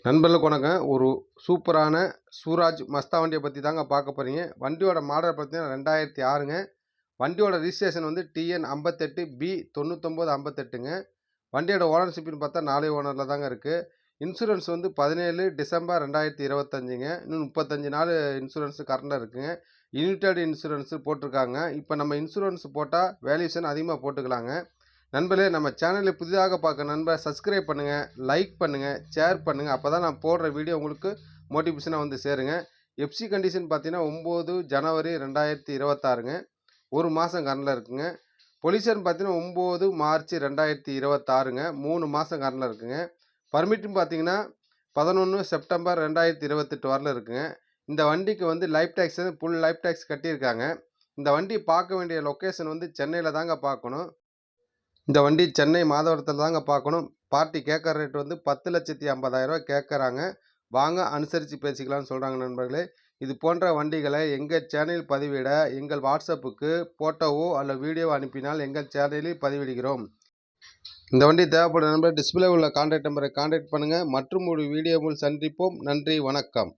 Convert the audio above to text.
நண்பர்களுக்கு வணக்கம். ஒரு சூப்பரான சூராஜ் மஸ்தா வண்டியை பற்றி தாங்க பார்க்க போகிறீங்க. வண்டியோட மாடல் பார்த்தீங்கன்னா 2006ங்க. வண்டியோட ரிஜிஸ்ட்ரேஷன் வந்து TN 58B 9958ங்க. வண்டியோட ஓனர்ஷிப்னு பார்த்தா 4 ஓனரில் தாங்க இருக்குது. இன்சூரன்ஸ் வந்து 17 டிசம்பர் 2025ங்க. இன்னும் 35 நாள் இன்சூரன்ஸ் கரண்டாக இருக்குங்க. யூனிட்டட் இன்சூரன்ஸ் போட்டிருக்காங்க. இப்போ நம்ம இன்சூரன்ஸ் போட்டால் வேல்யூஷன் அதிகமாக போட்டுக்கலாங்க. நண்பர்களே, நம்ம சேனலில் புதிதாக பார்க்க நண்பர் சப்ஸ்கிரைப் பண்ணுங்கள், லைக் பண்ணுங்கள், ஷேர் பண்ணுங்கள். அப்போ தான் நான் போடுற வீடியோ உங்களுக்கு மோட்டிவேஷனாக வந்து சேருங்க. எஃப்சி கண்டிஷன் பார்த்தீங்கன்னா 9 ஜனவரி 2026ங்க. ஒரு மாதம் கரண்டில் இருக்குங்க. பொல்யூஷன் பார்த்தீங்கன்னா 9 மார்ச் 2026ங்க. 3 மாதம் கரண்டில் இருக்குங்க. பர்மிட்டும் பார்த்தீங்கன்னா 11 செப்டம்பர் 2028 வரல இருக்குங்க. இந்த வண்டிக்கு வந்து life tax full life tax கட்டியிருக்காங்க. இந்த வண்டி பார்க்க வேண்டிய லொக்கேஷன் வந்து சென்னையில் தாங்க பார்க்கணும். இந்த வண்டி சென்னை மாதவரத்தில் தாங்க பார்க்கணும். பார்ட்டி கேட்குற ரேட் வந்து 10,50,000 கேட்குறாங்க. வாங்க அனுசரித்து பேசிக்கலாம்னு சொல்கிறாங்க நண்பர்களே. இது போன்ற வண்டிகளை எங்கள் சேனலில் பதிவிட எங்கள் வாட்ஸ்அப்புக்கு ஃபோட்டோவோ அல்ல வீடியோவோ அனுப்பினால் எங்கள் சேனலில் பதிவிடுகிறோம். இந்த வண்டி தேவைப்படும் நண்பர் டிஸ்பிளே உள்ள கான்டாக்ட் நம்பரை கான்டாக்ட் பண்ணுங்கள். மற்றும் ஒரு வீடியோவில் சந்திப்போம். நன்றி, வணக்கம்.